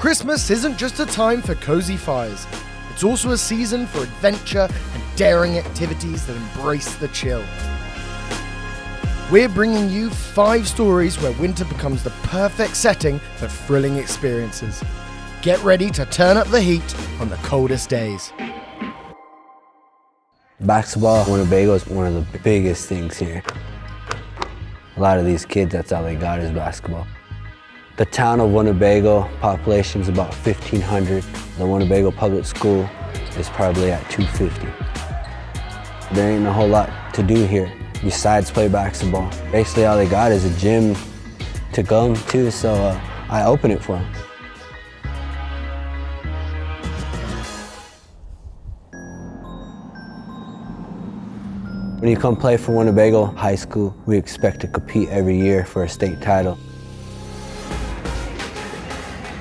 Christmas isn't just a time for cozy fires. It's also a season for adventure and daring activities that embrace the chill. We're bringing you 5 stories where winter becomes the perfect setting for thrilling experiences. Get ready to turn up the heat on the coldest days. Basketball in Winnebago is one of the biggest things here. A lot of these kids, that's all they got is basketball. The town of Winnebago, population is about 1,500. The Winnebago Public School is probably at 250. There ain't a whole lot to do here besides play basketball. Basically all they got is a gym to go to, so I open it for them. When you come play for Winnebago High School, we expect to compete every year for a state title.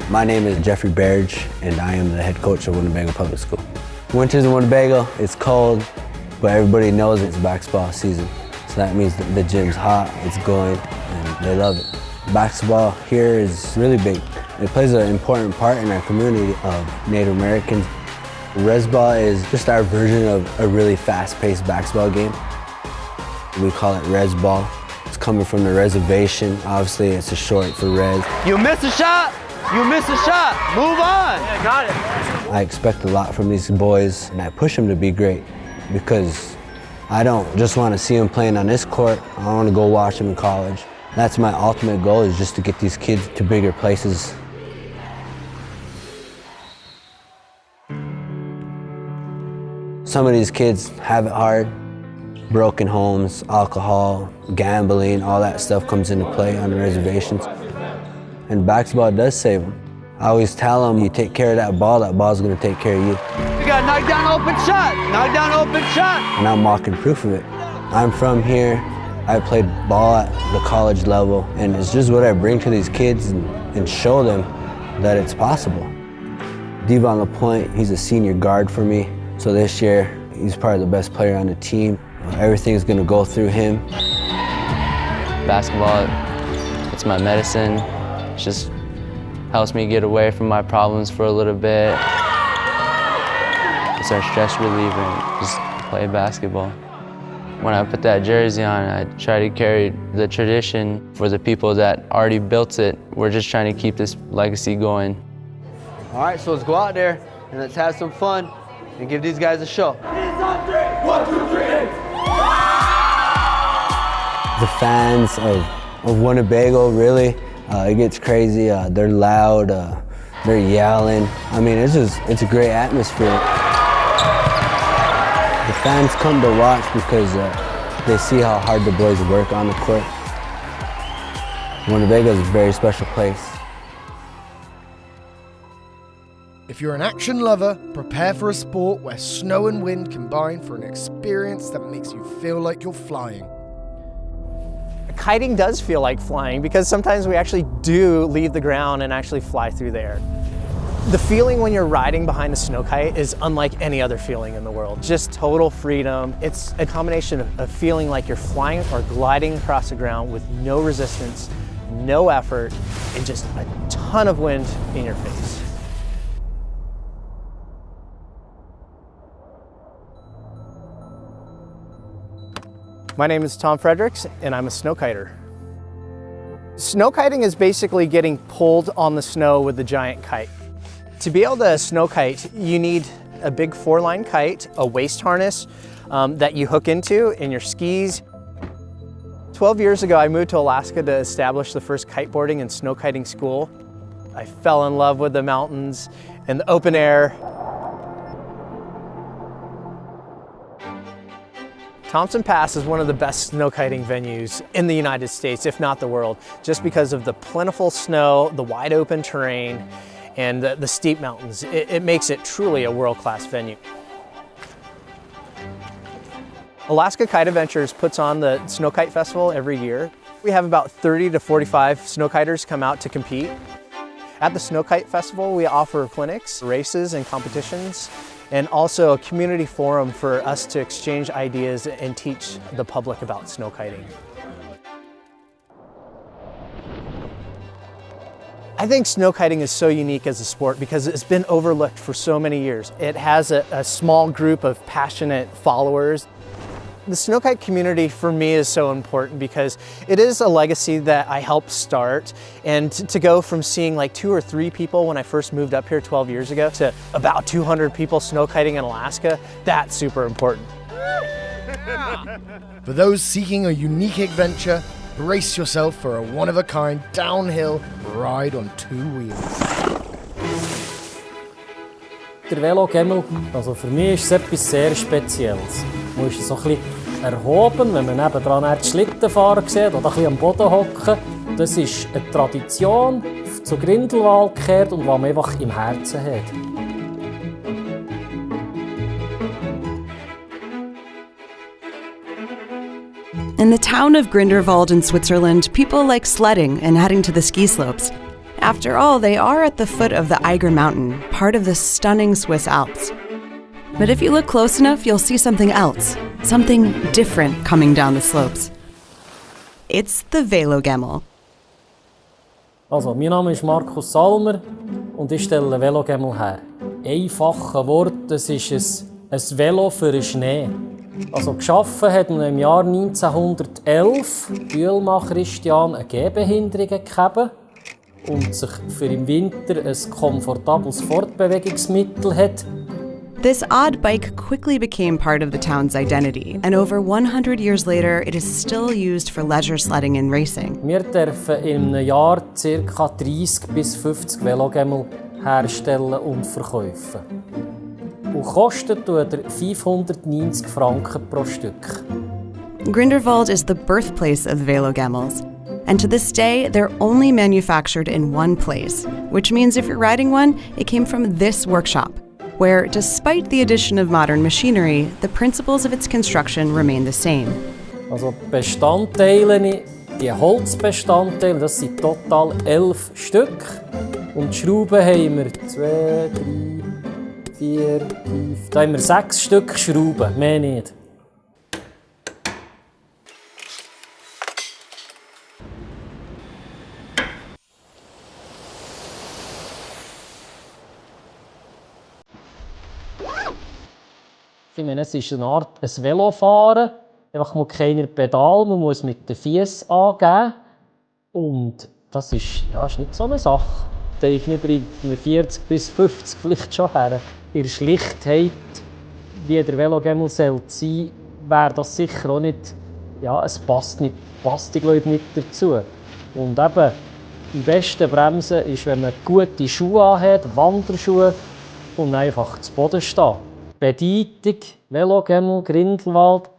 My name is Jeffrey Berge, and I am the head coach of Winnebago Public School. Winters in Winnebago, it's cold, but everybody knows it's basketball season. So that means that the gym's hot, it's going, and they love it. Basketball here is really big. It plays an important part in our community of Native Americans. Res ball is just our version of a really fast-paced basketball game. We call it res ball. It's coming from the reservation. Obviously, it's a short for res. You miss a shot! You miss a shot! Move on! Yeah, got it. I expect a lot from these boys, and I push them to be great because I don't just want to see them playing on this court. I want to go watch them in college. That's my ultimate goal, is just to get these kids to bigger places. Some of these kids have it hard. Broken homes, alcohol, gambling, all that stuff comes into play on the reservations. And basketball does save them. I always tell them, you take care of that ball's gonna take care of you. You got knock down open shot, knock down open shot. And I'm walking proof of it. I'm from here. I played ball at the college level, and it's just what I bring to these kids and show them that it's possible. Devon LaPointe, he's a senior guard for me. So this year, he's probably the best player on the team. Everything's gonna go through him. Basketball, it's my medicine. It just helps me get away from my problems for a little bit. It's our stress reliever, just play basketball. When I put that jersey on, I try to carry the tradition for the people that already built it. We're just trying to keep this legacy going. All right, so let's go out there and let's have some fun and give these guys a show. One, two, three. The fans of Winnebago, really, it gets crazy. They're loud, they're yelling. I mean, it's a great atmosphere. The fans come to watch because they see how hard the boys work on the court. Winnebago is a very special place. If you're an action lover, prepare for a sport where snow and wind combine for an experience that makes you feel like you're flying. Kiting does feel like flying because sometimes we actually do leave the ground and actually fly through the air. The feeling when you're riding behind a snow kite is unlike any other feeling in the world. Just total freedom. It's a combination of feeling like you're flying or gliding across the ground with no resistance, no effort, and just a ton of wind in your face. My name is Tom Fredericks, and I'm a snowkiter. Snowkiting is basically getting pulled on the snow with a giant kite. To be able to snowkite, you need a big 4-line kite, a waist harness that you hook into, and your skis. 12 years ago, I moved to Alaska to establish the first kiteboarding and snowkiting school. I fell in love with the mountains and the open air. Thompson Pass is one of the best snowkiting venues in the United States, if not the world, just because of the plentiful snow, the wide open terrain, and the steep mountains. It makes it truly a world-class venue. Alaska Kite Adventures puts on the Snow Kite Festival every year. We have about 30 to 45 snowkiters come out to compete. At the Snow Kite Festival, we offer clinics, races, and competitions, and also a community forum for us to exchange ideas and teach the public about snowkiting. I think snowkiting is so unique as a sport because it's been overlooked for so many years. It has a small group of passionate followers. The snowkite community for me is so important because it is a legacy that I helped start, and to go from seeing like 2 or 3 people when I first moved up here 12 years ago to about 200 people snowkiting in Alaska, that's super important. For those seeking a unique adventure, brace yourself for a one-of-a-kind downhill ride on 2 wheels. Der Velogemmel, also für mich ist es etwas sehr Spezielles. Man ist so ein bisschen erhoben, wenn man nebendran die Schlittenfahrer sieht oder ein bisschen am Boden hocken. Das ist eine Tradition, die zu Grindelwald gehört und die man einfach im Herzen hat. In the town of Grindelwald in Switzerland, people like sledding and heading to the ski slopes. After all, they are at the foot of the Eiger Mountain, part of the stunning Swiss Alps. But if you look close enough, you'll see something else, something different coming down the slopes. It's the Velogemmel. Also, mein Name ist Markus Salmer und ich stelle Velogemmel her. Einfache Wort, das ist ein Velo für den Schnee. Also geschaffen hat man im Jahr 1911 Bühlmann Christian eine Gehbehinderung gegeben und sich für im Winter ein komfortables Fortbewegungsmittel hat. This odd bike quickly became part of the town's identity, and over 100 years later, it is still used for leisure sledding and racing. Wir dürfen in einem Jahr ca. 30 bis 50 Velogemmel herstellen und verkaufen. Und kostet er 590 Franken pro Stück. Grindelwald is the birthplace of Velogemmels. And to this day, they're only manufactured in one place, which means if you're riding one, it came from this workshop, where, despite the addition of modern machinery, the principles of its construction remain the same. Also die Bestandteile, die Holzbestandteile, das sind total 11 Stück. Und die Schrauben haben wir 2, 3, 4, 5, da haben wir 6 Stück Schrauben, mehr nicht. Ich meine, es ist eine Art ein Velofahren. Einfach mal keine Pedal, man muss mit den Füßen angeben. Und das ist nicht so eine Sache. Ich bringt mir 40 bis 50 vielleicht schon her. In der Schlichtheit, wie der Velogemmel sein soll, wäre das sicher auch nicht. Ja, es passt nicht, passt ich glaube nicht dazu. Und eben, am besten Bremsen ist, wenn man gute Schuhe anhat, Wanderschuhe und einfach zu Boden steht. Bedeutung, Velogemmel, Grindelwald.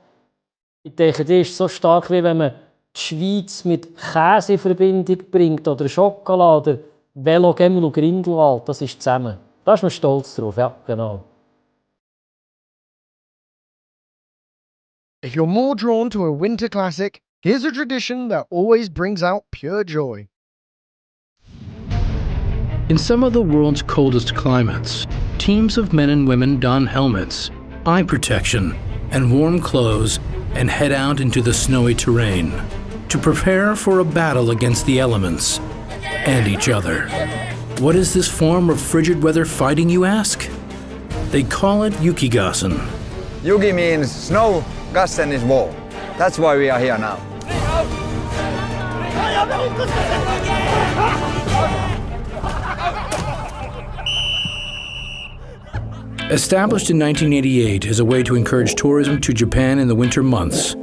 Ich denke, die ist so stark, wie wenn man die Schweiz mit Käse in Verbindung bringt oder Schokolade. Velogemmel und Grindelwald, das ist zusammen. Da ist man stolz drauf, ja, genau. If you're more drawn to a winter classic, here's a tradition that always brings out pure joy. In some of the world's coldest climates, teams of men and women don helmets, eye protection, and warm clothes and head out into the snowy terrain to prepare for a battle against the elements and each other. What is this form of frigid weather fighting, you ask? They call it yukigassen. Yuki means snow, gassen is war. That's why we are here now. Established in 1988 as a way to encourage tourism to Japan in the winter months,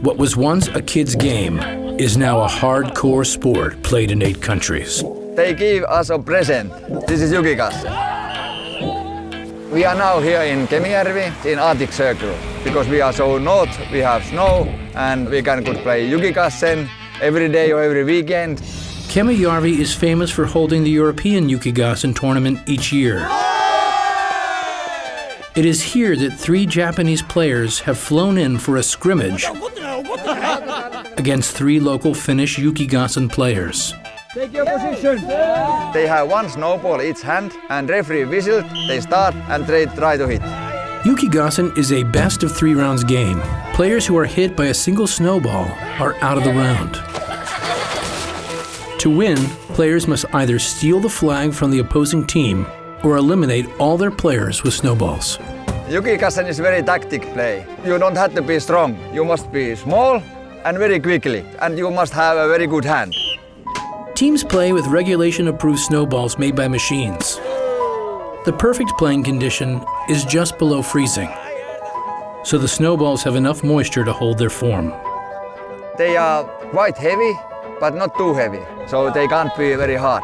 what was once a kid's game is now a hardcore sport played in 8 countries. They give us a present. This is Yukigassen. We are now here in Kemijärvi, in Arctic Circle. Because we are so north, we have snow, and we can play Yukigassen every day or every weekend. Kemijärvi is famous for holding the European Yukigassen tournament each year. It is here that 3 Japanese players have flown in for a scrimmage against 3 local Finnish Yukigassen players. Take your position. They have 1 snowball each hand, and referee whistles, they start and they try to hit. Yukigassen is a best of 3 rounds game. Players who are hit by a single snowball are out of the round. To win, Players must either steal the flag from the opposing team or eliminate all their players with snowballs. Yukikasen is very tactic play. You don't have to be strong. You must be small and very quickly, and you must have a very good hand. Teams play with regulation-approved snowballs made by machines. The perfect playing condition is just below freezing, so the snowballs have enough moisture to hold their form. They are quite heavy, but not too heavy, so they can't be very hard.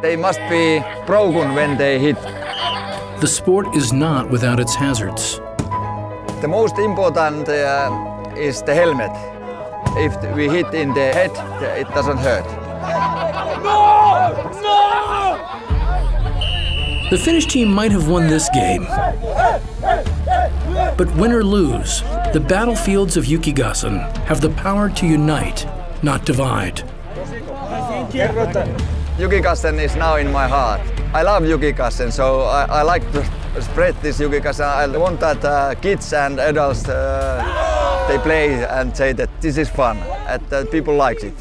They must be broken when they hit. The sport is not without its hazards. The most important is the helmet. If we hit in the head, it doesn't hurt. The Finnish team might have won this game, but win or lose, the battlefields of Yukigassen have the power to unite, not divide. Yukikasen is now in my heart. I love Yukikasen, so I like to spread this Yukikasen. I want that kids and adults they play and say that this is fun, and that people like it.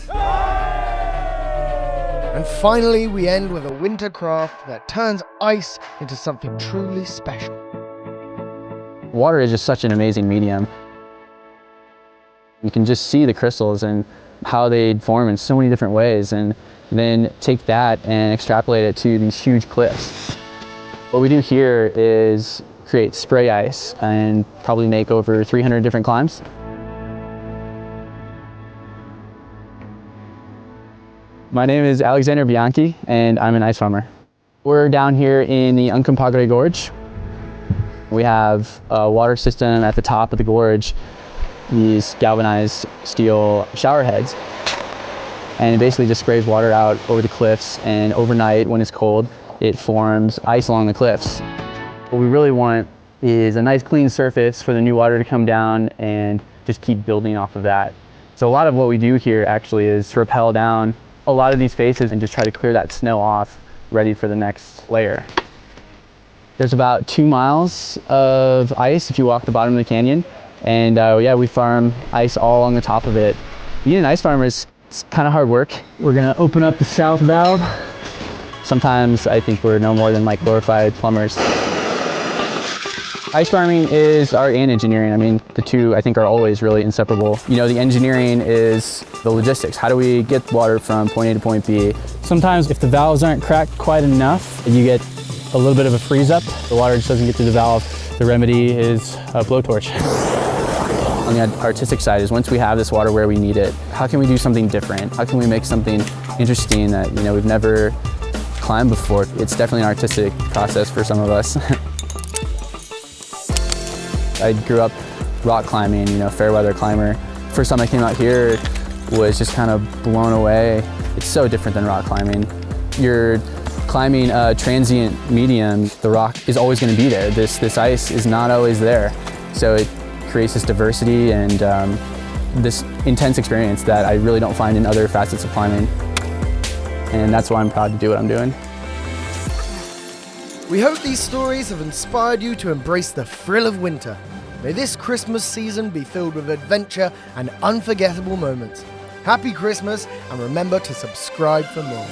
And finally, we end with a winter craft that turns ice into something truly special. Water is just such an amazing medium. You can just see the crystals and how they form in so many different ways, and then take that and extrapolate it to these huge cliffs. What we do here is create spray ice and probably make over 300 different climbs. My name is Alexander Bianchi, and I'm an ice farmer. We're down here in the Uncompahgre Gorge. We have a water system at the top of the gorge, these galvanized steel shower heads, and it basically just sprays water out over the cliffs, and overnight when it's cold, it forms ice along the cliffs. What we really want is a nice clean surface for the new water to come down and just keep building off of that. So a lot of what we do here actually is to rappel down a lot of these faces and just try to clear that snow off, ready for the next layer. There's about 2 miles of ice if you walk the bottom of the canyon, and yeah, we farm ice all along the top of it. Being an ice farmer is kind of hard work. We're gonna open up the south valve. Sometimes I think we're no more than like glorified plumbers. Ice farming is art and engineering. I mean, the two I think are always really inseparable. You know, the engineering is the logistics. How do we get water from point A to point B? Sometimes if the valves aren't cracked quite enough, you get a little bit of a freeze up. The water just doesn't get through the valve. The remedy is a blowtorch. On the artistic side is once we have this water where we need it, how can we do something different? How can we make something interesting that, you know, we've never climbed before? It's definitely an artistic process for some of us. I grew up rock climbing, you know, fair weather climber. First time I came out here was just kind of blown away. It's so different than rock climbing. You're climbing a transient medium. The rock is always going to be there. This ice is not always there. So it creates this diversity and this intense experience that I really don't find in other facets of climbing. And that's why I'm proud to do what I'm doing. We hope these stories have inspired you to embrace the thrill of winter. May this Christmas season be filled with adventure and unforgettable moments. Happy Christmas, and remember to subscribe for more.